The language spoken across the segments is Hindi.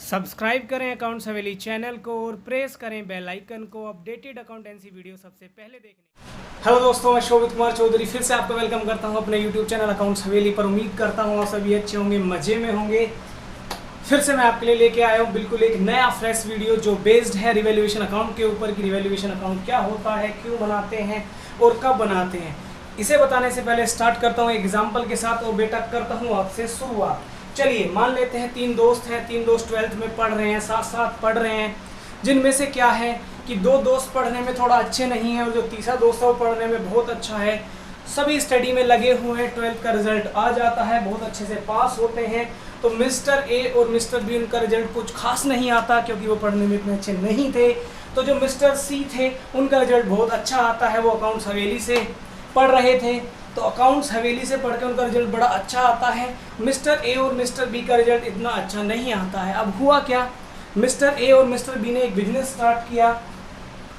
सब्सक्राइब करें अकाउंट्स हवेली चैनल को और प्रेस करें बेल आइकन को अपडेटेड अकाउंटेंसी वीडियो सबसे पहले देखने। हेलो दोस्तों, मैं शोभित कुमार चौधरी फिर से आपका वेलकम करता हूं अपने यूट्यूब चैनल अकाउंट्स हवेली पर। उम्मीद करता हूं आप सभी अच्छे होंगे, मज़े में होंगे। फिर से मैं आपके लिए लेके आया हूं बिल्कुल एक नया फ्रेश वीडियो जो बेस्ड है रिवैल्यूएशन अकाउंट के ऊपर कि रिवैल्यूएशन अकाउंट क्या होता है, क्यों बनाते हैं और कब बनाते हैं। इसे बताने से पहले स्टार्ट करता हूँ एग्जाम्पल के साथ और बेटा करता हूँ आपसे शुरुआत। चलिए मान लेते हैं तीन दोस्त 12th में पढ़ रहे हैं, साथ साथ पढ़ रहे हैं, जिनमें से क्या है कि दो दोस्त पढ़ने में थोड़ा अच्छे नहीं हैं और जो तीसरा दोस्त है वो पढ़ने में बहुत अच्छा है। सभी स्टडी में लगे हुए हैं, 12th का रिजल्ट आ जाता है, बहुत अच्छे से पास होते हैं। तो मिस्टर ए और मिस्टर बी उनका रिजल्ट कुछ खास नहीं आता क्योंकि वो पढ़ने में इतने अच्छे नहीं थे। तो जो मिस्टर सी थे उनका रिजल्ट बहुत अच्छा आता है, वो अकाउंट्स हवेली से पढ़ रहे थे। तो अकाउंट्स हवेली से पढ़ के उनका रिजल्ट बड़ा अच्छा आता है। मिस्टर ए और मिस्टर बी का रिजल्ट इतना अच्छा नहीं आता है। अब हुआ क्या, मिस्टर ए और मिस्टर बी ने एक बिजनेस स्टार्ट किया।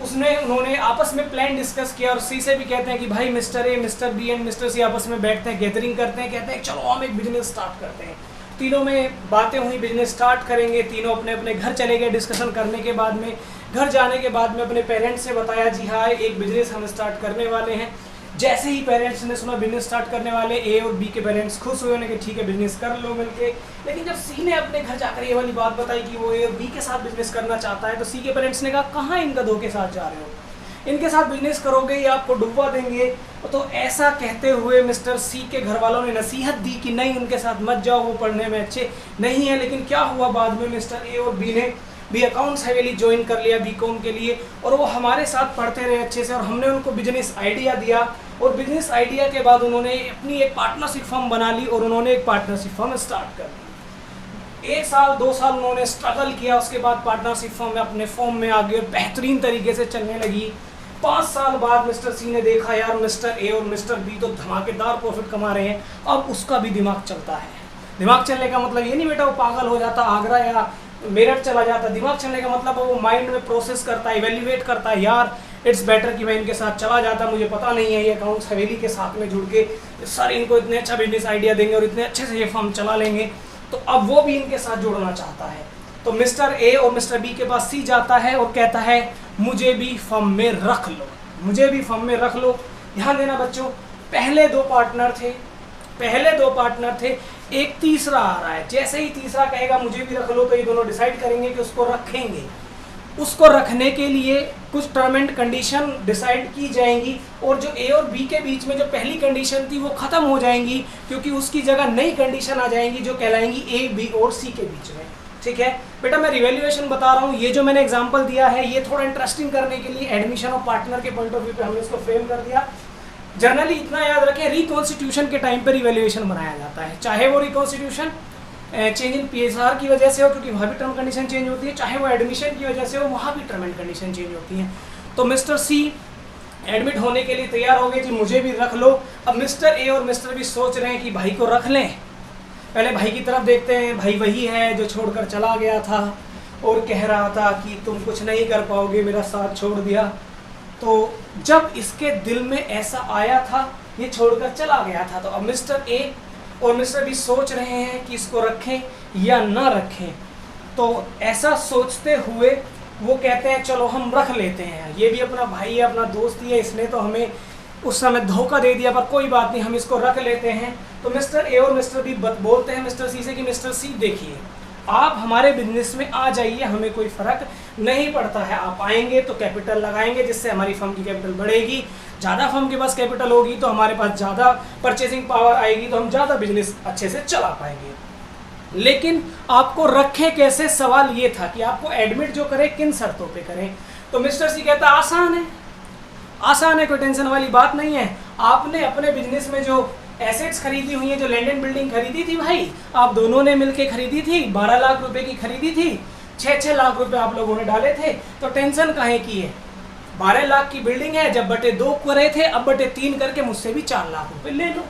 उन्होंने आपस में प्लान डिस्कस किया और सी से भी कहते हैं कि भाई mister A, mister B and mister C आपस में बैठते हैं, गैदरिंग करते हैं, कहते हैं चलो हम एक बिजनेस स्टार्ट करते हैं। तीनों में बातें हुई, बिजनेस स्टार्ट करेंगे। तीनों अपने अपने घर चले गए। डिस्कशन करने के बाद में, घर जाने के बाद में अपने पेरेंट्स से बताया जी हाँ एक बिजनेस हम स्टार्ट करने वाले हैं। जैसे ही पेरेंट्स ने सुना बिजनेस स्टार्ट करने वाले, ए और बी के पेरेंट्स खुश हुए, उन्होंने कहा ठीक है बिजनेस कर लो मिलके। लेकिन जब सी ने अपने घर जाकर ये वाली बात बताई कि वो ए और बी के साथ बिजनेस करना चाहता है, तो सी के पेरेंट्स ने कहा कहाँ इन गधों के साथ जा रहे हो, इनके साथ बिजनेस करोगे ये आपको डुबा देंगे। तो ऐसा कहते हुए मिस्टर सी के घर वालों ने नसीहत दी कि नहीं उनके साथ मत जाओ, वो पढ़ने में अच्छे नहीं है। लेकिन क्या हुआ, बाद में मिस्टर ए और बी ने भी अकाउंट्स हवेली ज्वाइन कर लिया बीकॉम के लिए, और वो हमारे साथ पढ़ते रहे अच्छे से। और हमने उनको बिजनेस आइडिया दिया और बिजनेस आइडिया के बाद उन्होंने अपनी एक पार्टनरशिप फर्म बना ली और उन्होंने एक पार्टनरशिप फर्म स्टार्ट कर दी। 1 साल 2 साल उन्होंने स्ट्रगल किया, उसके बाद पार्टनरशिप फर्म अपने फॉर्म में आ गई और बेहतरीन तरीके से चलने लगी। 5 साल बाद मिस्टर सी ने देखा यार मिस्टर ए और मिस्टर बी तो धमाकेदार प्रॉफिट कमा रहे हैं, अब उसका भी दिमाग चलता है। दिमाग चलने का मतलब ये नहीं बेटा वो पागल हो जाता, आगरा या मेरठ चला जाता। दिमाग चलने का मतलब वो माइंड में प्रोसेस करता है, इवेल्युएट करता है, यार इट्स बेटर कि मैं इनके साथ चला जाता, मुझे पता नहीं है ये अकाउंट्स हवेली के साथ में जुड़ के सर इनको इतने अच्छा बिजनेस आइडिया देंगे और इतने अच्छे से ये फर्म चला लेंगे। तो अब वो भी इनके साथ जुड़ना चाहता है। तो मिस्टर ए और मिस्टर बी के पास सी जाता है और कहता है मुझे भी फर्म में रख लो, मुझे भी फर्म में रख लो। ध्यान देना बच्चों, पहले दो पार्टनर थे, एक तीसरा आ रहा है। जैसे ही तीसरा कहेगा मुझे भी रख लो, तो ये दोनों डिसाइड करेंगे कि उसको रखेंगे। उसको रखने के लिए कुछ टर्म एंड कंडीशन डिसाइड की जाएंगी और जो ए और बी के बीच में जो पहली कंडीशन थी वो खत्म हो जाएंगी, क्योंकि उसकी जगह नई कंडीशन आ जाएंगी जो कहलाएंगी ए, बी और सी के बीच में। ठीक है बेटा, मैं रिवैल्यूएशन बता रहा हूँ। ये जो मैंने एग्जाम्पल दिया है ये थोड़ा इंटरेस्टिंग करने के लिए एडमिशन ऑफ पार्टनर के पॉइंट ऑफ व्यू पे हमने इसको फ्रेम कर दिया। जनरली इतना याद रखें, रिकॉन्स्टिट्यूशन के टाइम पर रिवैल्यूएशन बनाया जाता है, चाहे वो रिकॉन्स्टिट्यूशन चेंज इन पीएसआर की वजह से हो क्योंकि वहाँ भी टर्म कंडीशन चेंज होती है, चाहे वो एडमिशन की वजह से हो, वहाँ भी टर्म एंड कंडीशन चेंज होती है। तो मिस्टर सी एडमिट होने के लिए तैयार हो गए जी मुझे भी रख लो। अब मिस्टर ए और मिस्टर बी सोच रहे हैं कि भाई को रख लें। पहले भाई की तरफ देखते हैं, भाई वही है जो छोड़कर चला गया था और कह रहा था कि तुम कुछ नहीं कर पाओगे, मेरा साथ छोड़ दिया। तो जब इसके दिल में ऐसा आया था, ये छोड़कर चला गया था, तो अब मिस्टर ए और मिस्टर बी सोच रहे हैं कि इसको रखें या ना रखें। तो ऐसा सोचते हुए वो कहते हैं चलो हम रख लेते हैं, ये भी अपना भाई है, अपना दोस्त ही है, इसने तो हमें उस समय धोखा दे दिया, पर कोई बात नहीं हम इसको रख लेते हैं। तो मिस्टर ए और मिस्टर बी बोलते हैं मिस्टर सी से कि मिस्टर सी देखिए आप हमारे बिजनेस में आ जाइए, हमें कोई फ़र्क नहीं पड़ता है। आप आएंगे तो कैपिटल लगाएंगे जिससे हमारी फर्म की कैपिटल बढ़ेगी, ज़्यादा फर्म के पास कैपिटल होगी तो हमारे पास ज़्यादा परचेसिंग पावर आएगी, तो हम ज़्यादा बिजनेस अच्छे से चला पाएंगे। लेकिन आपको रखें कैसे, सवाल ये था कि आपको एडमिट जो करें किन शर्तों पे करें। तो मिस्टर सी कहता आसान है, आसान है, कोई टेंशन वाली बात नहीं है। आपने अपने बिजनेस में जो एसेट्स खरीदी हुई है, जो लैंड एंड बिल्डिंग खरीदी थी भाई, आप दोनों ने मिलके खरीदी थी, 12 लाख रुपए की खरीदी थी, 6-6 लाख रुपए आप लोगों ने डाले थे, तो टेंशन काहे की है। 12 लाख की बिल्डिंग है, जब बटे 2 करे थे, अब बटे 3 करके मुझसे भी 4 लाख रुपए ले लो।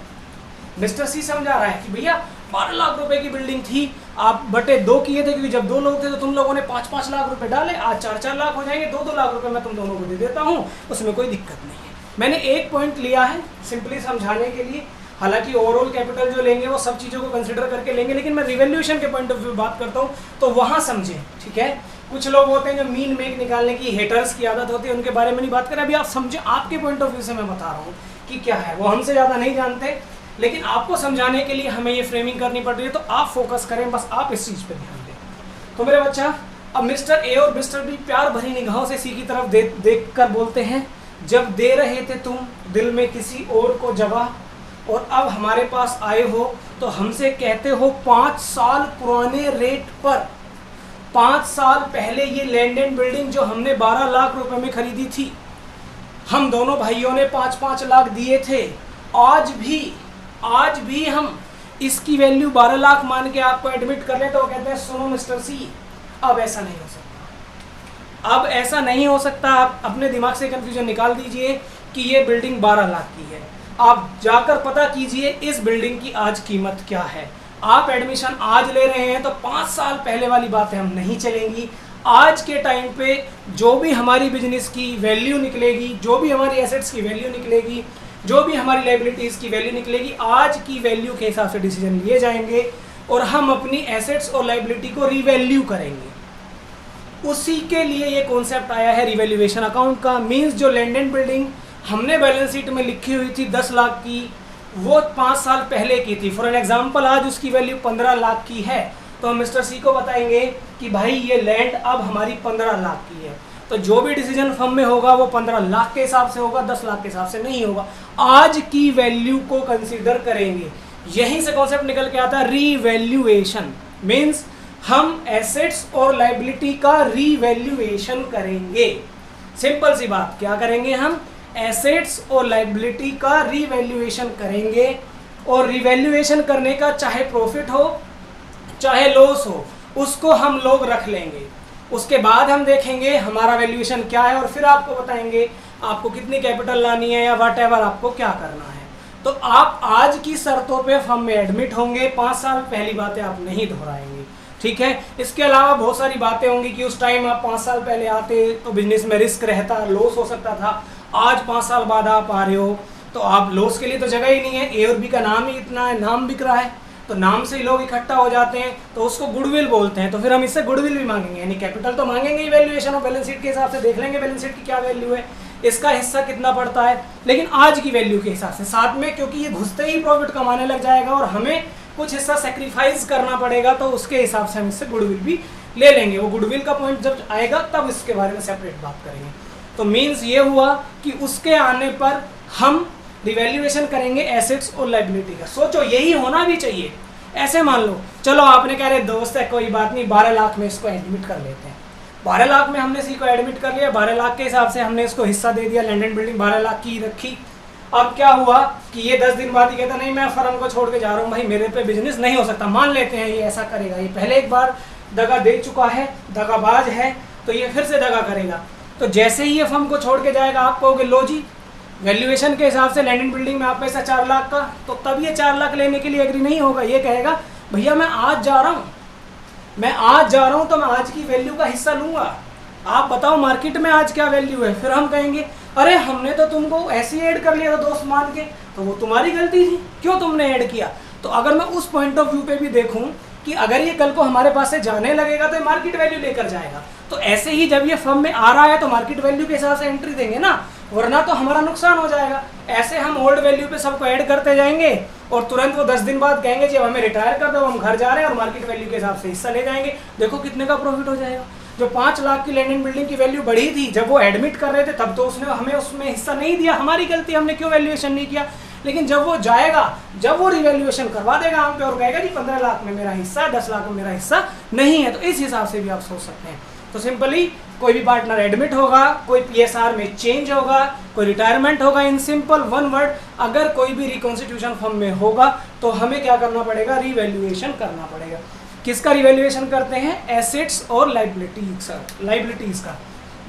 मिस्टर सी समझा रहा है कि भैया 12 लाख रुपए की बिल्डिंग थी, आप बटे 2 किए थे क्योंकि जब 2 लोग थे तो तुम लोगों ने 5-5 लाख रुपए डाले, आज 4-4 लाख हो जाएंगे, 2-2 लाख रुपए मैं तुम दोनों को दे देता हूँ, उसमें कोई दिक्कत नहीं है। मैंने एक पॉइंट लिया है सिंपली समझाने के लिए, हालांकि ओवरऑल कैपिटल जो लेंगे वो सब चीज़ों को कंसिडर करके लेंगे, लेकिन मैं रिवैल्यूएशन के पॉइंट ऑफ व्यू बात करता हूँ तो वहाँ समझें, ठीक है। कुछ लोग होते हैं जो मीन मेक निकालने की हेटर्स की आदत होती है, उनके बारे में नहीं बात करें, अभी आप समझें, आपके पॉइंट ऑफ व्यू से मैं बता रहा हूँ कि क्या है। वो हमसे ज़्यादा नहीं जानते, लेकिन आपको समझाने के लिए हमें ये फ्रेमिंग करनी पड़ रही है, तो आप फोकस करें, बस आप इस चीज़ पर ध्यान दें। तो मेरे बच्चा, अब मिस्टर ए और मिस्टर बी प्यार भरी निगाहों से सी की तरफ देख कर बोलते हैं, जब दे रहे थे तुम दिल में किसी और को जगह, और अब हमारे पास आए हो तो हमसे कहते हो 5 साल पुराने रेट पर। 5 साल पहले ये लैंड एंड बिल्डिंग जो हमने 12 लाख रुपए में खरीदी थी, हम दोनों भाइयों ने 5-5 लाख दिए थे। आज भी हम इसकी वैल्यू 12 लाख मान के आपको एडमिट कर ले तो वो कहते हैं सुनो मिस्टर सी, अब ऐसा नहीं हो सकता, अब ऐसा नहीं हो सकता। आप अपने दिमाग से कंफ्यूजन निकाल दीजिए कि ये बिल्डिंग 12 लाख की है। आप जाकर पता कीजिए इस बिल्डिंग की आज कीमत क्या है। आप एडमिशन आज ले रहे हैं तो 5 साल पहले वाली बातें हम नहीं चलेंगी। आज के टाइम पे जो भी हमारी बिजनेस की वैल्यू निकलेगी, जो भी हमारी एसेट्स की वैल्यू निकलेगी, जो भी हमारी लायबिलिटीज़ की वैल्यू निकलेगी, आज की वैल्यू के हिसाब से डिसीजन लिए जाएंगे और हम अपनी एसेट्स और लायबिलिटी को रिवैल्यू करेंगे। उसी के लिए ये कॉन्सेप्ट आया है रिवैल्यूएशन अकाउंट का। मींस जो लैंड एंड बिल्डिंग हमने बैलेंस शीट में लिखी हुई थी 10 लाख की, वो 5 साल पहले की थी। फॉर एन एग्जांपल आज उसकी वैल्यू 15 लाख की है, तो हम मिस्टर सी को बताएंगे कि भाई ये लैंड अब हमारी 15 लाख की है। तो जो भी डिसीजन फर्म में होगा वो 15 लाख के हिसाब से होगा, 10 लाख के हिसाब से नहीं होगा। आज की वैल्यू को कंसिडर करेंगे। यहीं से कॉन्सेप्ट निकल के आता है रीवैल्यूएशन। मीन्स हम एसेट्स और लायबिलिटी का रीवैल्यूएशन करेंगे। सिंपल सी बात, क्या करेंगे हम? एसेट्स और लायबिलिटी का रीवैल्यूएशन करेंगे। और रीवैल्यूएशन करने का चाहे प्रॉफिट हो चाहे लॉस हो, उसको हम लोग रख लेंगे। उसके बाद हम देखेंगे हमारा वैल्यूएशन क्या है और फिर आपको बताएंगे आपको कितनी कैपिटल लानी है या व्हाटएवर आपको क्या करना है। तो आप आज की शर्तों पे फर्म में एडमिट होंगे, 5 साल पहली बातें आप नहीं दोहराएंगे, ठीक है। इसके अलावा बहुत सारी बातें होंगी कि उस टाइम आप 5 साल पहले आते तो बिजनेस में रिस्क रहता, लॉस हो सकता था। आज 5 साल बाद आप आ रहे हो तो आप लॉस के लिए तो जगह ही नहीं है। ए और बी का नाम ही इतना है, नाम बिक रहा है, तो नाम से ही लोग इकट्ठा हो जाते हैं, तो उसको गुडविल बोलते हैं। तो फिर हम इससे गुडविल भी मांगेंगे, यानी कैपिटल तो मांगेंगे ही, वैल्यूएशन और बैलेंस शीट के हिसाब से देख लेंगे बैलेंस शीट की क्या वैल्यू है, इसका हिस्सा कितना पड़ता है, लेकिन आज की वैल्यू के हिसाब से साथ में, क्योंकि ये घुसते ही प्रॉफिट कमाने लग जाएगा और हमें कुछ हिस्सा सेक्रीफाइस करना पड़ेगा, तो उसके हिसाब से हम इससे गुडविल भी ले लेंगे। वो गुडविल का पॉइंट जब आएगा तब इसके बारे में सेपरेट बात करेंगे। तो मीन्स ये हुआ कि उसके आने पर हम रिवैल्यूएशन करेंगे एसेट्स और लायबिलिटी का। सोचो यही होना भी चाहिए। ऐसे मान लो, चलो आपने कह रहे दोस्त है कोई बात नहीं 12 लाख में इसको एडमिट कर लेते हैं। 12 लाख में हमने इसी को एडमिट कर लिया, 12 लाख के हिसाब से हमने इसको हिस्सा दे दिया, लैंड एंड बिल्डिंग 12 लाख की रखी। अब क्या हुआ कि ये 10 दिन बाद ही कहता नहीं मैं फर्म को छोड़ के जा रहा हूँ, भाई मेरे पे बिजनेस नहीं हो सकता। मान लेते हैं ये ऐसा करेगा, ये पहले एक बार दगा दे चुका है, दगाबाज है, तो ये फिर से दगा करेगा। तो जैसे ही ये फर्म को छोड़ के जाएगा आप कहोगे लो जी वैल्यूएशन के हिसाब से लैंड एंड बिल्डिंग में आप पैसा 4 लाख का, तो तब ये 4 लाख लेने के लिए एग्री नहीं होगा। ये कहेगा भैया मैं आज जा रहा हूँ, तो मैं आज की वैल्यू का हिस्सा लूंगा। आप बताओ मार्केट में आज क्या वैल्यू है। फिर हम कहेंगे अरे हमने तो तुमको ऐसे ही ऐड कर लिया था दोस्त मान के, तो वो तुम्हारी गलती थी, क्यों तुमने ऐड किया। तो अगर मैं उस पॉइंट ऑफ व्यू पे भी देखूं कि अगर ये कल को हमारे पास से जाने लगेगा तो मार्केट वैल्यू लेकर जाएगा, तो ऐसे ही जब ये फर्म में आ रहा है तो मार्केट वैल्यू के हिसाब से एंट्री देंगे ना, वरना तो हमारा नुकसान हो जाएगा। ऐसे हम ओल्ड वैल्यू पे सबको ऐड करते जाएंगे और तुरंत वो 10 दिन बाद कहेंगे जब हमें रिटायर कर दो, हम घर जा रहे हैं और मार्केट वैल्यू के हिसाब से हिस्सा ले जाएंगे। देखो कितने का प्रॉफिट हो जाएगा। जो 5 लाख की लैंड एंड बिल्डिंग की वैल्यू बढ़ी थी जब वो एडमिट कर रहे थे तब तो उसने हमें उसमें हिस्सा नहीं दिया, हमारी गलती, हमने क्यों वैल्यूएशन नहीं किया। लेकिन जब वो जाएगा, जब वो रिवैल्यूएशन करवा देगा हम पे और कहेगा जी 15 लाख में मेरा हिस्सा, 10 लाख में मेरा हिस्सा नहीं है, तो इस हिसाब से भी आप सोच सकते हैं। तो सिंपली कोई भी पार्टनर एडमिट होगा, कोई पीएसआर में चेंज होगा, कोई रिटायरमेंट होगा, इन सिंपल वन वर्ड अगर कोई भी रिकॉन्स्टिट्यूशन फर्म में होगा तो हमें क्या करना पड़ेगा, रिवैल्यूएशन करना पड़ेगा। किसका रिवैल्यूएशन करते हैं, एसेट्स और लाइबिलिटीज का।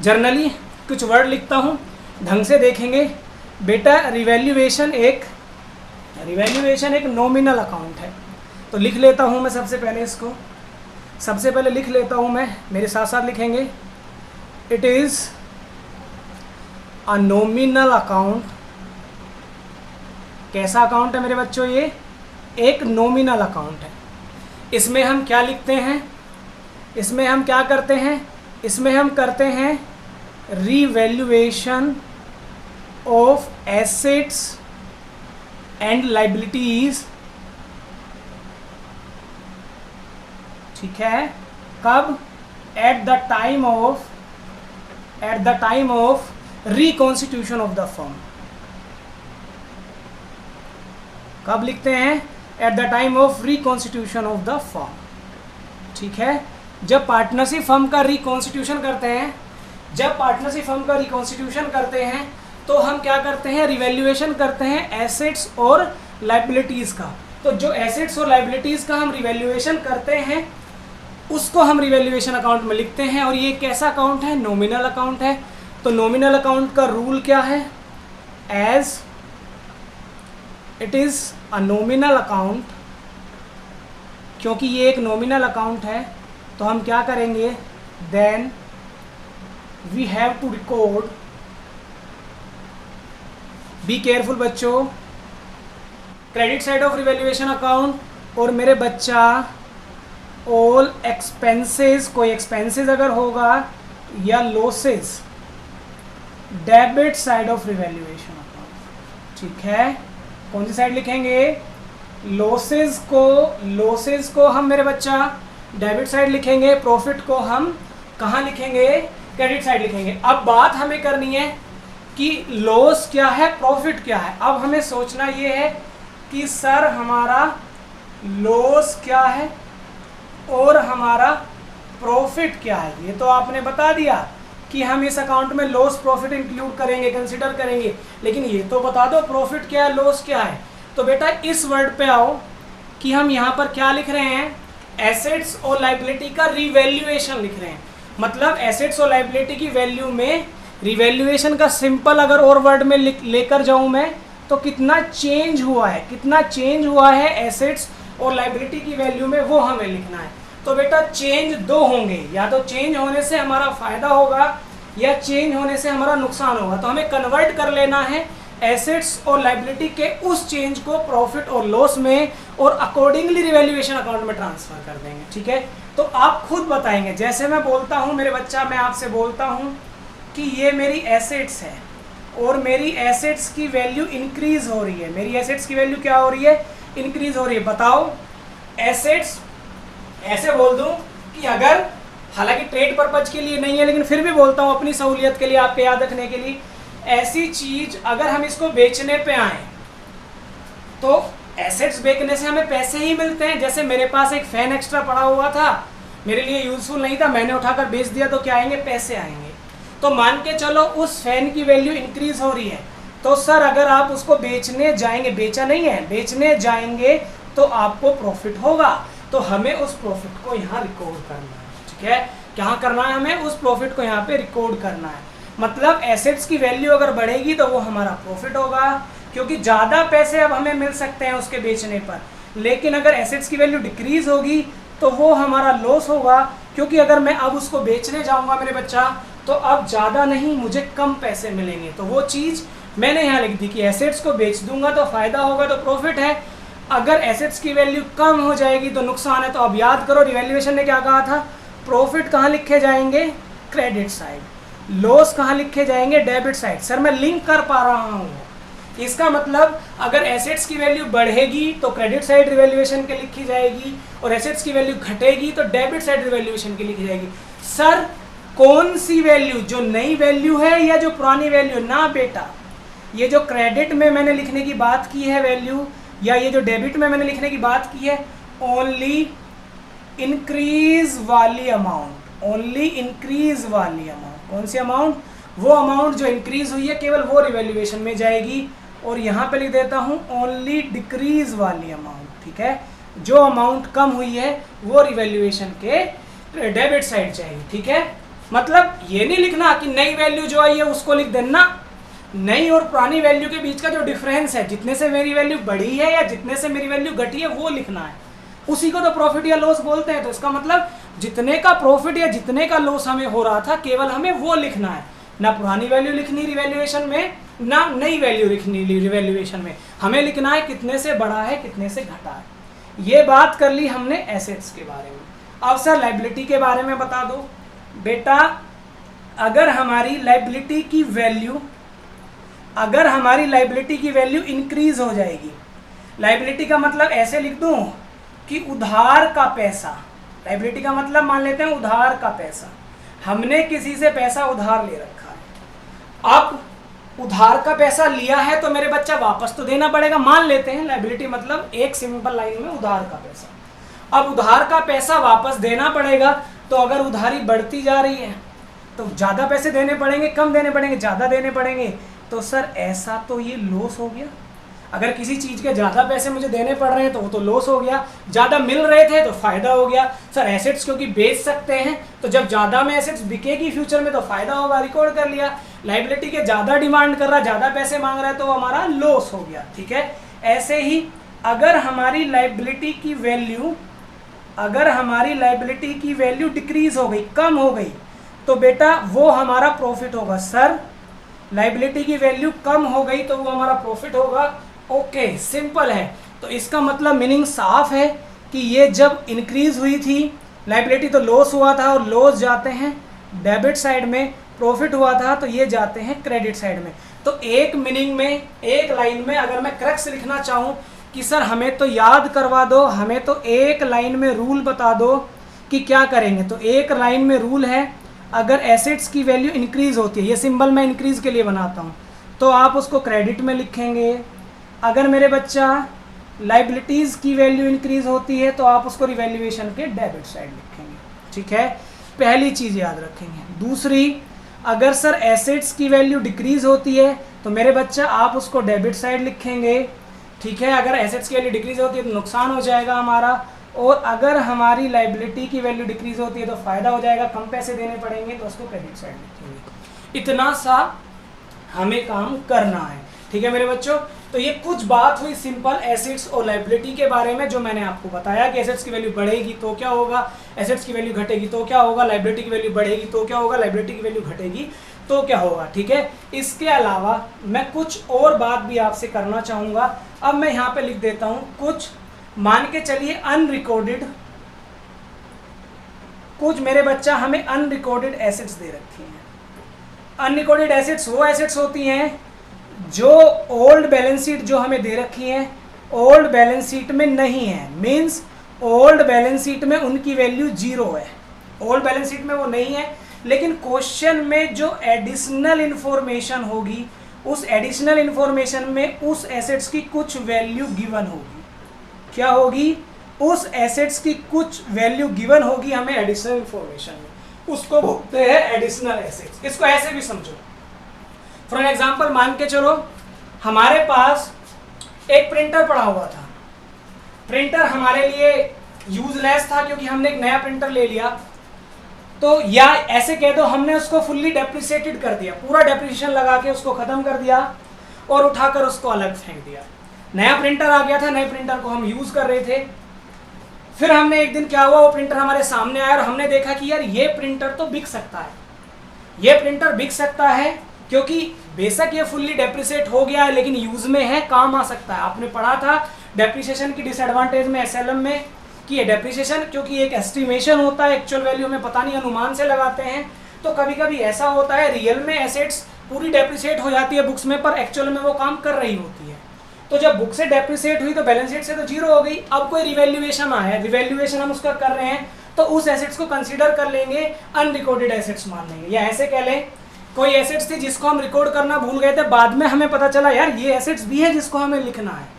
जर्नली कुछ वर्ड लिखता हूँ, ढंग से देखेंगे बेटा। रिवैल्यूएशन एक नॉमिनल अकाउंट है, तो लिख लेता हूँ मैं सबसे पहले इसको, सबसे पहले लिख लेता हूँ मैं, मेरे साथ साथ लिखेंगे। It is a nominal account कैसा अकाउंट है मेरे बच्चों? ये एक नॉमिनल अकाउंट है। इसमें हम क्या लिखते हैं? इसमें हम क्या करते हैं? इसमें हम करते हैं revaluation of assets and liabilities. ठीक है, कब? At the time of reconstitution of the firm. कब लिखते हैं? At the time of reconstitution of the firm. ठीक है, जब पार्टनरशिप फर्म का रिकॉन्स्टिट्यूशन करते हैं, तो हम क्या करते हैं? रिवैल्यूएशन करते हैं एसेट्स और लाइबिलिटीज़ का। तो जो एसेट्स और लाइबिलिटीज़ का हम रिवैल्यूएशन करते हैं उसको हम रिवैल्यूएशन अकाउंट में लिखते हैं। और ये कैसा अकाउंट है? नॉमिनल अकाउंट है। तो नॉमिनल अकाउंट का रूल क्या है? As it is a nominal account, क्योंकि ये एक नॉमिनल अकाउंट है तो हम क्या करेंगे? Then we have to record, be careful बच्चों, credit side of revaluation account और मेरे बच्चा ऑल एक्सपेंसेस, कोई एक्सपेंसेस अगर होगा या losses, debit side of revaluation account. ठीक है, कौन सी साइड लिखेंगे? लॉसेस को हम मेरे बच्चा डेबिट साइड लिखेंगे, प्रॉफिट को हम कहाँ लिखेंगे? क्रेडिट साइड लिखेंगे। अब बात हमें करनी है कि लॉस क्या है, प्रॉफिट क्या है। अब हमें सोचना ये है कि सर हमारा लॉस क्या है और हमारा प्रॉफिट क्या है। ये तो आपने बता दिया कि हम इस अकाउंट में लॉस प्रॉफिट इंक्लूड करेंगे, कंसिडर करेंगे, लेकिन ये तो बता दो प्रॉफिट क्या है, लॉस क्या है। तो बेटा इस वर्ड पे आओ कि हम यहाँ पर क्या लिख रहे हैं? एसेट्स और लाइबिलिटी का रिवैल्यूएशन लिख रहे हैं। मतलब एसेट्स और लाइबिलिटी की वैल्यू में रिवैल्यूएशन का सिंपल अगर और वर्ड में लेकर जाऊँ मैं, तो कितना चेंज हुआ है एसेट्स और लाइबिलिटी की वैल्यू में, वो हमें लिखना है। तो बेटा चेंज दो होंगे, या तो चेंज होने से हमारा फायदा होगा या चेंज होने से हमारा नुकसान होगा। तो हमें कन्वर्ट कर लेना है एसेट्स और लाइबिलिटी के उस चेंज को प्रॉफिट और लॉस में, और अकॉर्डिंगली रिवैल्यूएशन अकाउंट में ट्रांसफर कर देंगे। ठीक है, तो आप खुद बताएंगे। जैसे मैं बोलता हूँ मेरे बच्चा, मैं आपसे बोलता हूँ कि ये मेरी एसेट्स है और मेरी एसेट्स की वैल्यू इंक्रीज हो रही है। मेरी एसेट्स की वैल्यू क्या हो रही है? इंक्रीज हो रही है। बताओ एसेट्स, ऐसे बोल दूं कि अगर, हालांकि ट्रेड पर्पज के लिए नहीं है लेकिन फिर भी बोलता हूं अपनी सहूलियत के लिए, आपके याद रखने के लिए, ऐसी चीज अगर हम इसको बेचने पे आए तो एसेट्स बेचने से हमें पैसे ही मिलते हैं। जैसे मेरे पास एक फैन एक्स्ट्रा पड़ा हुआ था, मेरे लिए यूजफुल नहीं था, मैंने उठाकर बेच दिया, तो क्या आएंगे? पैसे आएंगे। तो मान के चलो उस फैन की वैल्यू इंक्रीज हो रही है, तो सर अगर आप उसको बेचने जाएंगे, बेचा नहीं है, बेचने जाएंगे तो आपको प्रॉफिट होगा। तो हमें उस प्रॉफिट को यहाँ रिकॉर्ड करना है। ठीक है, क्या करना है? हमें उस प्रॉफिट को यहाँ पे रिकॉर्ड करना है। मतलब एसेट्स की वैल्यू अगर बढ़ेगी तो वो हमारा प्रॉफिट होगा, क्योंकि ज़्यादा पैसे अब हमें मिल सकते हैं उसके बेचने पर। लेकिन अगर एसेट्स की वैल्यू डिक्रीज होगी तो वो हमारा लॉस होगा, क्योंकि अगर मैं अब उसको बेचने जाऊँगा मेरे बच्चा, तो अब ज़्यादा नहीं, मुझे कम पैसे मिलेंगे। तो वो चीज़ मैंने यहाँ लिख दी कि एसेट्स को बेच दूंगा तो फ़ायदा होगा, तो प्रॉफिट है। अगर एसेट्स की वैल्यू कम हो जाएगी तो नुकसान है। तो अब याद करो रिवैल्यूएशन ने क्या कहा था? प्रॉफिट कहाँ लिखे जाएंगे? Credit side. लॉस कहाँ लिखे जाएंगे? Debit side. सर मैं लिंक कर पा रहा हूँ। इसका मतलब अगर एसेट्स की वैल्यू बढ़ेगी तो क्रेडिट साइड रिवैल्यूएशन के लिखी जाएगी, और एसेट्स की वैल्यू घटेगी तो डेबिट साइड रिवैल्यूएशन की लिखी जाएगी। सर कौन सी वैल्यू? जो नई वैल्यू है या जो पुरानी वैल्यू? ना बेटा, ये जो क्रेडिट में मैंने लिखने की बात की है वैल्यू, या ये जो डेबिट में मैंने लिखने की बात की है, ओनली इंक्रीज वाली अमाउंट, ओनली इंक्रीज वाली अमाउंट। कौन सी अमाउंट? वो अमाउंट जो इंक्रीज हुई है केवल वो रिवैल्यूएशन में जाएगी। और यहाँ पे लिख देता हूँ ओनली डिक्रीज वाली अमाउंट। ठीक है, जो अमाउंट कम हुई है वो रिवैल्यूएशन के डेबिट साइड जाएगी। ठीक है, मतलब ये नहीं लिखना कि नई वैल्यू जो आई है उसको लिख देना। नई और पुरानी वैल्यू के बीच का जो डिफरेंस है, जितने से मेरी वैल्यू बढ़ी है या जितने से मेरी वैल्यू घटी है, वो लिखना है। उसी को तो प्रॉफिट या लॉस बोलते हैं। तो इसका मतलब जितने का प्रॉफिट या जितने का लॉस हमें हो रहा था, केवल हमें वो लिखना है, ना पुरानी वैल्यू लिखनी रिवैल्यूएशन में ना नई वैल्यू लिखनी रिवैल्यूएशन में, हमें लिखना है कितने से बढ़ा है कितने से घटा है। ये बात कर ली हमने एसेट्स के बारे में। अब सर लायबिलिटी के बारे में बता दो। बेटा अगर हमारी लायबिलिटी की वैल्यू इंक्रीज हो जाएगी, लायबिलिटी का मतलब ऐसे लिख दूं कि उधार का पैसा, लायबिलिटी का मतलब मान लेते हैं उधार का पैसा, हमने किसी से पैसा उधार ले रखा है। अब उधार का पैसा लिया है तो मेरे बच्चा वापस तो देना पड़ेगा, मान लेते हैं लायबिलिटी मतलब एक सिंपल लाइन में उधार का पैसा। अब उधार का पैसा वापस देना पड़ेगा, तो अगर उधारी बढ़ती जा रही है तो ज़्यादा पैसे देने पड़ेंगे, कम देने पड़ेंगे, ज़्यादा देने पड़ेंगे। तो सर ऐसा तो ये लॉस हो गया। अगर किसी चीज़ के ज़्यादा पैसे मुझे देने पड़ रहे हैं तो वो तो लॉस हो गया, ज़्यादा मिल रहे थे तो फ़ायदा हो गया। सर एसेट्स क्योंकि बेच सकते हैं तो जब ज़्यादा में एसेट्स बिकेगी फ्यूचर में तो फ़ायदा होगा, रिकॉर्ड कर लिया। लायबिलिटी के ज़्यादा डिमांड कर रहा, ज़्यादा पैसे मांग रहा है तो वो हमारा लॉस हो गया, ठीक है। ऐसे ही अगर हमारी लायबिलिटी की वैल्यू डिक्रीज हो गई, कम हो गई, तो बेटा वो हमारा प्रॉफिट होगा। सर लायबिलिटी की वैल्यू कम हो गई तो वो हमारा प्रॉफिट होगा। ओके सिंपल है। तो इसका मतलब मीनिंग साफ है कि ये जब इंक्रीज हुई थी लायबिलिटी तो लॉस हुआ था, और लॉस जाते हैं डेबिट साइड में, प्रॉफिट हुआ था तो ये जाते हैं क्रेडिट साइड में। तो एक मीनिंग में, एक लाइन में अगर मैं क्रक्स लिखना चाहूँ कि सर हमें तो याद करवा दो, हमें तो एक लाइन में रूल बता दो कि क्या करेंगे, तो एक लाइन में रूल है अगर एसेट्स की वैल्यू इंक्रीज होती है, ये सिंबल मैं इंक्रीज के लिए बनाता हूँ, तो आप उसको क्रेडिट में लिखेंगे। अगर मेरे बच्चा लायबिलिटीज़ की वैल्यू इंक्रीज होती है तो आप उसको रिवैल्यूएशन के डेबिट साइड लिखेंगे, ठीक है। पहली चीज़ याद रखेंगे। दूसरी, अगर सर एसेट्स की वैल्यू डिक्रीज होती है तो मेरे बच्चा आप उसको डेबिट साइड लिखेंगे, ठीक है। अगर एसेट्स की वैल्यू डिक्रीज होती है तो नुकसान हो जाएगा हमारा, और अगर हमारी लायबिलिटी की वैल्यू डिक्रीज होती है तो फ़ायदा हो जाएगा, कम पैसे देने पड़ेंगे तो उसको क्रेडिट साइड लिखेंगे। इतना सा हमें काम करना है, ठीक है मेरे बच्चों। तो ये कुछ बात हुई सिंपल एसेट्स और लायबिलिटी के बारे में, जो मैंने आपको बताया कि एसेट्स की वैल्यू बढ़ेगी तो क्या होगा, एसेट्स की वैल्यू घटेगी तो क्या होगा, लायबिलिटी की वैल्यू बढ़ेगी तो क्या होगा, लायबिलिटी की वैल्यू घटेगी तो क्या होगा, ठीक है। इसके अलावा मैं कुछ और बात भी आपसे करना चाहूँगा। अब मैं यहाँ पे लिख देता हूँ कुछ, मान के चलिए अनरिकॉर्डेड, कुछ मेरे बच्चा हमें अनरिकॉर्डेड एसेट्स दे रखी हैं। अनरिकॉर्डेड एसेट्स वो एसेट्स होती हैं जो ओल्ड बैलेंस शीट जो हमें दे रखी है ओल्ड बैलेंस शीट में नहीं है, मींस ओल्ड बैलेंस शीट में उनकी वैल्यू 0 है, ओल्ड बैलेंस शीट में वो नहीं है, लेकिन क्वेश्चन में जो एडिशनल इंफॉर्मेशन होगी उस एडिशनल इंफॉर्मेशन में उस एसेट्स की कुछ वैल्यू गिवन होगी। क्या होगी? उस एसेट्स की कुछ वैल्यू गिवन होगी हमें एडिशनल इंफॉर्मेशन में, उसको बोलते हैं एडिशनल एसेट्स। इसको ऐसे भी समझो, फॉर एन एग्जाम्पल मान के चलो हमारे पास एक प्रिंटर पड़ा हुआ था, प्रिंटर हमारे लिए यूजलेस था क्योंकि हमने एक नया प्रिंटर ले लिया, तो या ऐसे कह दो हमने उसको फुल्ली डेप्रिसिएटेड कर दिया, पूरा डेप्रिसिएशन लगा के उसको खत्म कर दिया और उठाकर उसको अलग फेंक दिया। नया प्रिंटर आ गया था, नए प्रिंटर को हम यूज कर रहे थे, फिर हमने एक दिन क्या हुआ, वो प्रिंटर हमारे सामने आया और हमने देखा कि यार ये प्रिंटर तो बिक सकता है, ये प्रिंटर बिक सकता है क्योंकि बेशक ये फुल्ली डेप्रिसिएट हो गया है लेकिन यूज में है, काम आ सकता है। आपने पढ़ा था डेप्रिसिएशन की डिसएडवांटेज में एसएलएम में कि ये डेप्रिसिएशन क्योंकि एक एस्टिमेशन होता है, एक्चुअल वैल्यू में पता नहीं, अनुमान से लगाते हैं, तो कभी कभी ऐसा होता है रियल में एसेट्स पूरी डेप्रिसिएट हो जाती है बुक्स में, पर एक्चुअल में वो काम कर रही होती है। तो जब बुक से डेप्रिसिएट हुई तो बैलेंस शीट से तो 0 हो गई, अब कोई रिवैल्यूएशन आया, रिवैल्यूएशन हम उसका कर रहे हैं तो उस एसेट्स को कंसीडर कर लेंगे, अनरिकॉर्डेड एसेट्स मान लेंगे। या ऐसे कह लें कोई एसेट्स थी जिसको हम रिकॉर्ड करना भूल गए थे, बाद में हमें पता चला यार ये एसेट्स भी है जिसको हमें लिखना है।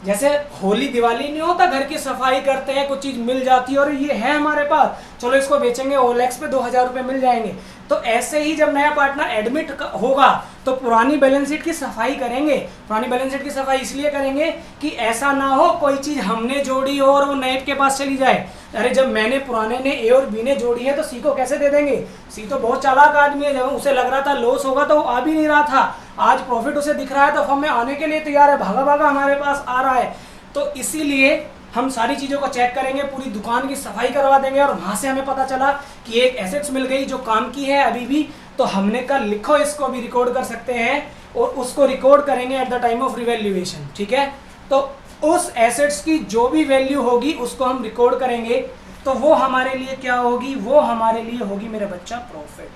जैसे होली दिवाली नहीं होता, घर की सफाई करते हैं, कुछ चीज़ मिल जाती है और ये है हमारे पास, चलो इसको बेचेंगे, ओएलएक्स पे 2000 रुपये मिल जाएंगे। तो ऐसे ही जब नया पार्टनर एडमिट होगा तो पुरानी बैलेंस शीट की सफाई करेंगे। पुरानी बैलेंस शीट की सफाई इसलिए करेंगे कि ऐसा ना हो कोई चीज़ हमने जोड़ी हो और वो नए के पास चली जाए, अरे जब मैंने पुराने ने ए और बी ने जोड़ी है तो सी को कैसे दे देंगे, सी तो बहुत चालाक आदमी है, जब उसे लग रहा था लॉस होगा तो वो आ भी नहीं रहा था, आज प्रॉफिट उसे दिख रहा है तो हमें आने के लिए तैयार है, भागा भागा हमारे पास आ रहा है। तो इसीलिए हम सारी चीज़ों को चेक करेंगे, पूरी दुकान की सफाई करवा देंगे और वहाँ से हमें पता चला कि एक एसेट्स मिल गई जो काम की है अभी भी, तो हमने कल लिखो, इसको भी रिकॉर्ड कर सकते हैं और उसको रिकॉर्ड करेंगे at the time of revaluation, ठीक है। तो उस एसेट्स की जो भी वैल्यू होगी उसको हम रिकॉर्ड करेंगे, तो वो हमारे लिए क्या होगी, वो हमारे लिए होगी मेरे बच्चा प्रॉफिट।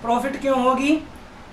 प्रॉफिट क्यों होगी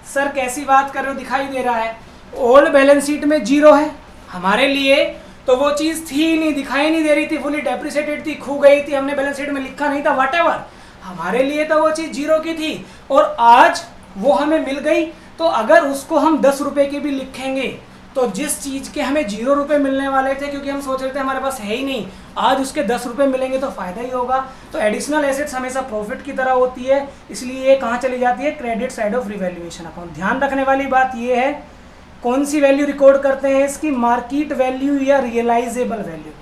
सर, कैसी बात कर रहे हो, दिखाई दे रहा है ओल्ड बैलेंस शीट में जीरो है, हमारे लिए तो वो चीज़ थी ही नहीं, दिखाई नहीं दे रही थी, फुली डेप्रिसिएटेड थी, खो गई थी, हमने बैलेंस शीट में लिखा नहीं था, व्हाटएवर, हमारे लिए तो वो चीज़ जीरो की थी और आज वो हमें मिल गई। तो अगर उसको हम 10 रुपये की भी लिखेंगे तो जिस चीज़ के हमें 0 रुपये मिलने वाले थे, क्योंकि हम सोच रहे थे हमारे पास है ही नहीं, आज उसके 10 रुपये मिलेंगे तो फ़ायदा ही होगा। तो एडिशनल एसेट्स हमेशा प्रॉफिट की तरह होती है, इसलिए ये कहाँ चली जाती है, credit side of revaluation account. ध्यान रखने वाली बात ये है, कौन सी वैल्यू रिकॉर्ड करते हैं इसकी, मार्केट वैल्यू या रियलाइजेबल वैल्यू।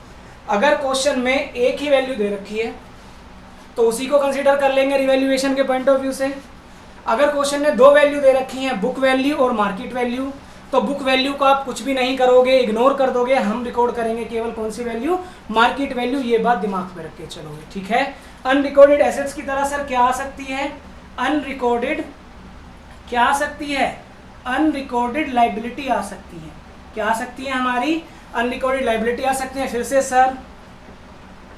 अगर क्वेश्चन में एक ही वैल्यू दे रखी है तो उसी को कंसीडर कर लेंगे रिवैल्यूएशन के पॉइंट ऑफ व्यू से। अगर क्वेश्चन ने 2 वैल्यू दे रखी हैं, बुक वैल्यू और मार्केट वैल्यू, तो बुक वैल्यू को आप कुछ भी नहीं करोगे, इग्नोर कर दोगे, हम रिकॉर्ड करेंगे केवल कौन सी वैल्यू, मार्केट वैल्यू। ये बात दिमाग में रख के चलोगे, ठीक है। अनरिकॉर्डेड एसेट्स की तरह सर क्या आ सकती है, अनरिकॉर्डेड क्या आ सकती है, अनरिकॉर्डेड लाइबिलिटी आ सकती है। क्या आ सकती है हमारी, अनरिकॉर्डेड लाइबिलिटी आ सकती है। फिर से सर,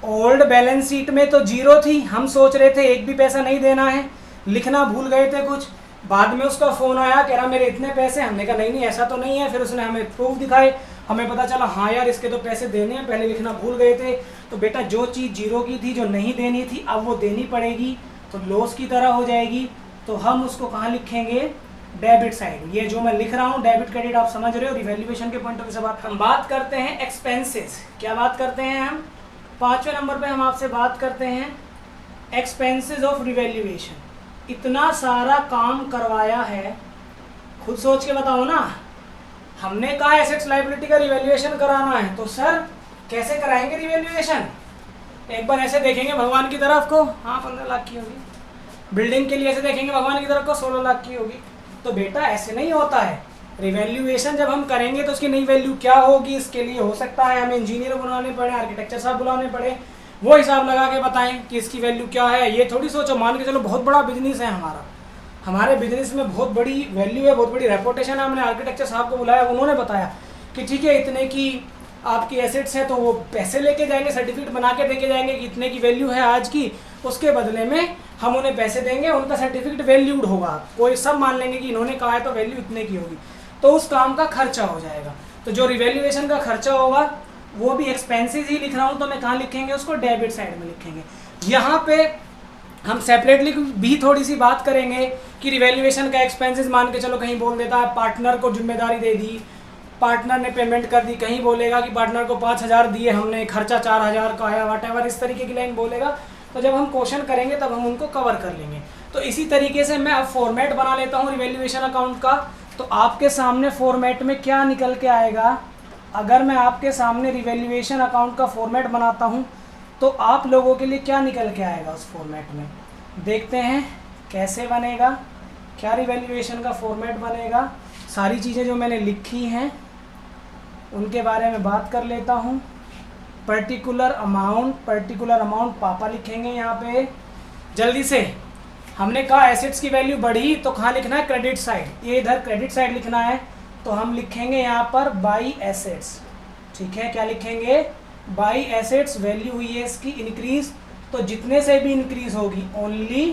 ओल्ड बैलेंस शीट में तो जीरो थी, हम सोच रहे थे एक भी पैसा नहीं देना है, लिखना भूल गए थे कुछ, बाद में उसका फ़ोन आया, कह रहा मेरे इतने पैसे, हमने कहा नहीं ऐसा तो नहीं है, फिर उसने हमें प्रूफ दिखाए, हमें पता चला हाँ यार इसके तो पैसे देने हैं, पहले लिखना भूल गए थे। तो बेटा जो चीज़ जीरो की थी, जो नहीं देनी थी, अब वो देनी पड़ेगी, तो लॉस की तरह हो जाएगी, तो हम उसको कहाँ लिखेंगे, डेबिट साइड। ये जो मैं लिख रहा हूँ डेबिट क्रेडिट आप समझ रहे हो, रिवैल्यूएशन के पॉइंट ऑफ व्यू से हम बात करते हैं एक्सपेंसेस। क्या बात करते हैं हम, 5वें नंबर पे हम आपसे बात करते हैं एक्सपेंसेस ऑफ रिवैल्यूएशन। इतना सारा काम करवाया है, खुद सोच के बताओ ना, हमने कहा एसेट्स लायबिलिटी का रिवैल्यूएशन कराना है, तो सर कैसे कराएंगे रिवैल्यूएशन, एक बार ऐसे देखेंगे भगवान की तरफ को, हाँ 15 लाख की होगी, बिल्डिंग के लिए ऐसे देखेंगे भगवान की तरफ को 16 लाख की होगी। तो बेटा ऐसे नहीं होता है, रिवैल्यूएशन जब हम करेंगे तो उसकी नई वैल्यू क्या होगी, इसके लिए हो सकता है हमें इंजीनियर बुलाने पड़े, आर्किटेक्चर साहब बुलाने पड़े, वो हिसाब लगा के बताएं कि इसकी वैल्यू क्या है। ये थोड़ी सोचो, मान के चलो बहुत बड़ा बिजनेस है हमारा, हमारे बिजनेस में बहुत बड़ी वैल्यू है, बहुत बड़ी रेपुटेशन है, हमने आर्किटेक्चर साहब को बुलाया, उन्होंने बताया कि ठीक है इतने की आपकी एसेट्स है, तो वो पैसे लेके जाएंगे, सर्टिफिकेट बना के देके जाएंगे कि इतने की वैल्यू है आज की, उसके बदले में हम उन्हें पैसे देंगे, उनका सर्टिफिकेट वैल्यूड होगा, कोई सब मान लेंगे कि इन्होंने कहा है तो वैल्यू इतने की होगी, तो उस काम का खर्चा हो जाएगा। तो जो रिवैल्यूएशन का खर्चा होगा वो भी एक्सपेंसेस ही लिख रहा हूँ, तो मैं कहाँ लिखेंगे उसको, डेबिट साइड में लिखेंगे। यहाँ पे हम सेपरेटली भी थोड़ी सी बात करेंगे कि रिवैल्यूएशन का एक्सपेंसेस मान के चलो कहीं बोल देता है पार्टनर को जिम्मेदारी दे दी, पार्टनर ने पेमेंट कर दी, कहीं बोलेगा कि पार्टनर को 5000 दिए हमने, खर्चा 4000 का आया, व्हाटएवर इस तरीके की लाइन बोलेगा। तो जब हम क्वेश्चन करेंगे तब हम उनको कवर कर लेंगे। तो इसी तरीके से मैं अब फॉर्मेट बना लेता हूँ रिवैल्यूएशन अकाउंट का। तो आपके सामने फॉर्मेट में क्या निकल के आएगा, अगर मैं आपके सामने रिवैल्यूएशन अकाउंट का फॉर्मेट बनाता हूँ तो आप लोगों के लिए क्या निकल के आएगा उस फॉर्मेट में, देखते हैं कैसे बनेगा, क्या रिवैल्यूएशन का फॉर्मेट बनेगा। सारी चीज़ें जो मैंने लिखी हैं उनके बारे में बात कर लेता हूँ। पर्टिकुलर अमाउंट पापा लिखेंगे यहाँ पे जल्दी से। हमने कहा एसेट्स की वैल्यू बढ़ी तो कहाँ लिखना है, क्रेडिट साइड, ये इधर क्रेडिट साइड लिखना है, तो हम लिखेंगे यहाँ पर बाई एसेट्स, ठीक है। क्या लिखेंगे, बाई एसेट्स, वैल्यू हुई है इसकी इंक्रीज, तो जितने से भी इंक्रीज होगी ओनली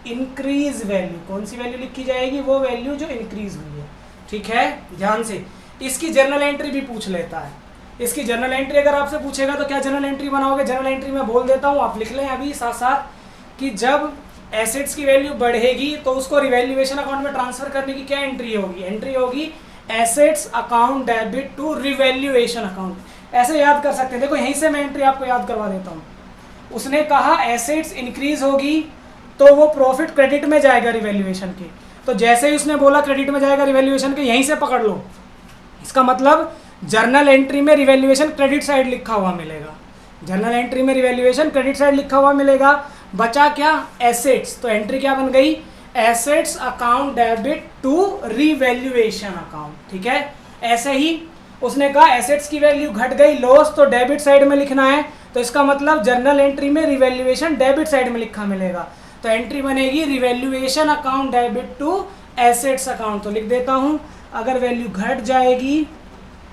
इंक्रीज वैल्यू, कौन सी वैल्यू लिखी जाएगी, वो वैल्यू जो इंक्रीज हुई है, ठीक है। ध्यान से, इसकी जर्नल एंट्री भी पूछ लेता है, इसकी जर्नल एंट्री अगर आपसे पूछेगा तो क्या जर्नल एंट्री बनाओगे, जर्नल एंट्री में बोल देता हूँ, आप लिख लें अभी साथ साथ कि जब एसेट्स की वैल्यू बढ़ेगी तो उसको रिवैल्यूएशन अकाउंट में ट्रांसफर करने की क्या एंट्री होगी, एंट्री होगी assets account debit to revaluation account. ऐसे याद कर सकते हैं, देखो यहीं से मैं एंट्री आपको याद करवा देता हूँ। उसने कहा एसेट्स इंक्रीज होगी तो वो प्रॉफिट क्रेडिट में जाएगा रिवैल्यूएशन के, तो जैसे ही उसने बोला क्रेडिट में जाएगा रिवैल्यूएशन के, यहीं से पकड़ लो, इसका मतलब जर्नल एंट्री में रिवैल्यूएशन क्रेडिट साइड लिखा हुआ मिलेगा, जर्नल एंट्री में रिवैल्यूएशन क्रेडिट साइड लिखा हुआ मिलेगा। बचा क्या, एसेट्स, तो एंट्री क्या बन गई, assets account debit to revaluation account, ठीक है। ऐसे ही उसने कहा एसेट्स की वैल्यू घट गई, लॉस, तो डेबिट साइड में लिखना है, तो इसका मतलब जर्नल एंट्री में रिवैल्यूएशन डेबिट साइड में लिखा मिलेगा, तो एंट्री बनेगी revaluation account debit to assets account, तो लिख देता हूँ अगर वैल्यू घट जाएगी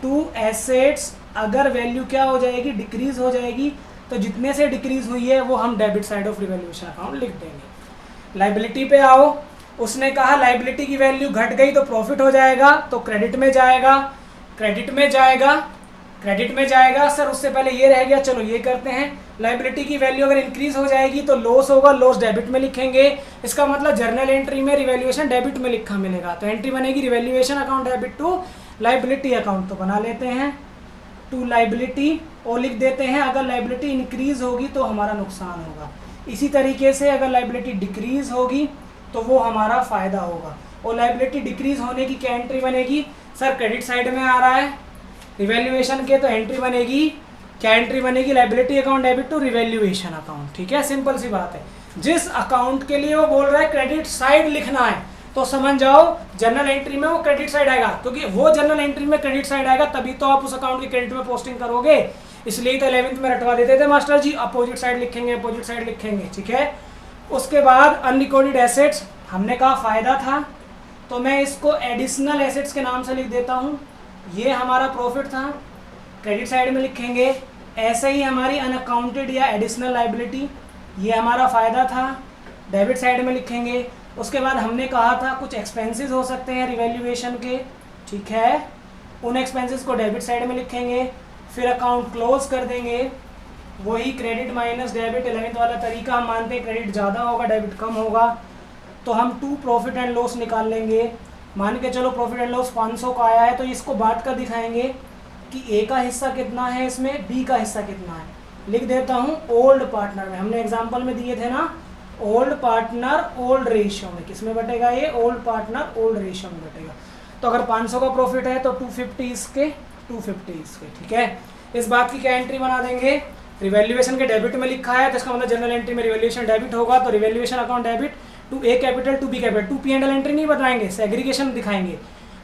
टू एसेट्स, अगर वैल्यू क्या हो जाएगी, डिक्रीज हो जाएगी, तो जितने से डिक्रीज हुई है वो हम debit side of revaluation account लिख देंगे। लाइबिलिटी पे आओ, उसने कहा लाइबिलिटी की वैल्यू घट गई तो प्रॉफिट हो जाएगा, तो क्रेडिट में जाएगा, क्रेडिट में जाएगा, क्रेडिट में जाएगा। सर उससे पहले ये रह गया, चलो ये करते हैं। लाइबिलिटी की वैल्यू अगर इंक्रीज हो जाएगी तो लॉस होगा, लॉस डेबिट में लिखेंगे। इसका मतलब जर्नल एंट्री में रिवैल्यूएशन डेबिट में लिखा मिलेगा, तो एंट्री बनेगी revaluation account debit to liability account, तो बना लेते हैं टू लाइबिलिटी और लिख देते हैं अगर लाइबिलिटी इंक्रीज होगी तो हमारा नुकसान होगा। इसी तरीके से अगर लाइबिलिटी डिक्रीज होगी तो वो हमारा फायदा होगा। और लाइबिलिटी डिक्रीज होने की क्या एंट्री बनेगी, सर क्रेडिट साइड में आ रहा है रिवैल्यूएशन के, तो एंट्री बनेगी, क्या एंट्री बनेगी, liability account debit to revaluation account. ठीक है, सिंपल सी बात है। जिस अकाउंट के लिए वो बोल रहा है क्रेडिट साइड लिखना है तो समझ जाओ जनरल एंट्री में वो क्रेडिट साइड आएगा, क्योंकि वो जनरल एंट्री में क्रेडिट साइड आएगा तभी तो आप उस अकाउंट की क्रेडिट में पोस्टिंग करोगे। इसलिए तो 11th में रटवा देते थे मास्टर जी, अपोजिट साइड लिखेंगे, अपोजिट साइड लिखेंगे। ठीक है, उसके बाद अनरिकॉर्डेड एसेट्स, हमने कहा फायदा था तो मैं इसको एडिशनल एसेट्स के नाम से लिख देता हूँ। ये हमारा प्रॉफिट था, क्रेडिट साइड में लिखेंगे। ऐसे ही हमारी अनअकाउंटेड या एडिशनल लाइबिलिटी, ये हमारा फायदा था, डेबिट साइड में लिखेंगे। उसके बाद हमने कहा था कुछ एक्सपेंसेस हो सकते हैं रिवैल्यूएशन के, ठीक है, उन एक्सपेंसेस को डेबिट साइड में लिखेंगे। फिर अकाउंट क्लोज कर देंगे, वही क्रेडिट माइनस डेबिट 11th वाला तरीका। हम मानते हैं क्रेडिट ज़्यादा होगा डेबिट कम होगा, तो हम टू प्रॉफिट एंड लॉस निकाल लेंगे। मान के चलो प्रॉफिट एंड लॉस 500 का आया है, तो इसको बांट कर दिखाएंगे कि ए का हिस्सा कितना है इसमें, बी का हिस्सा कितना है। लिख देता हूँ ओल्ड पार्टनर में, हमने एग्जाम्पल में दिए थे ना, ओल्ड पार्टनर ओल्ड रेशियो में, किस में बटेगा ये, ओल्ड पार्टनर ओल्ड रेशियो में बटेगा। तो अगर 500 का प्रॉफिट है तो 250 इसके, 250 इसके। ठीक है, इस बात की क्या एंट्री बना देंगे, रिवैल्यूएशन के डेबिट में लिखा है तो इसका मतलब जनरल एंट्री में रिवैल्यूएशन डेबिट होगा, तो revaluation account debit to A capital to B capital, to P&L entry नहीं बताएंगे, सेग्रीगेशन दिखाएंगे।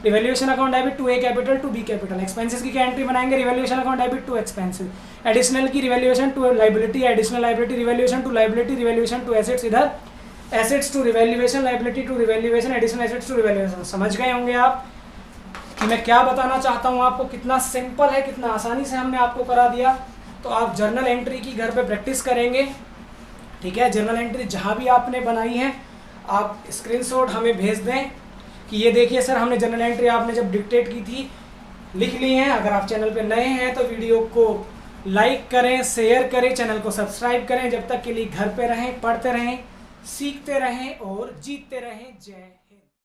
Revaluation account debit to A capital to B capital. Expenses की क्या एंट्री बनाएंगे, revaluation account debit to expenses. Additional की revaluation to liability, additional liability revaluation to liability, revaluation to assets, इधर assets to revaluation, liability to revaluation, additional assets to revaluation. समझ गए होंगे आप कि मैं क्या बताना चाहता हूँ आपको, कितना सिंपल है, कितना आसानी से हमने आपको करा दिया। तो आप जर्नल एंट्री की घर पे प्रैक्टिस करेंगे। ठीक है, जर्नल एंट्री जहाँ भी आपने बनाई है आप स्क्रीनशॉट हमें भेज दें कि ये देखिए सर हमने जर्नल एंट्री आपने जब डिक्टेट की थी लिख ली हैं। अगर आप चैनल पे नए हैं तो वीडियो को लाइक करें, शेयर करें, चैनल को सब्सक्राइब करें। जब तक के लिए घर पे रहें, पढ़ते रहें, सीखते रहें और जीतते रहें। जय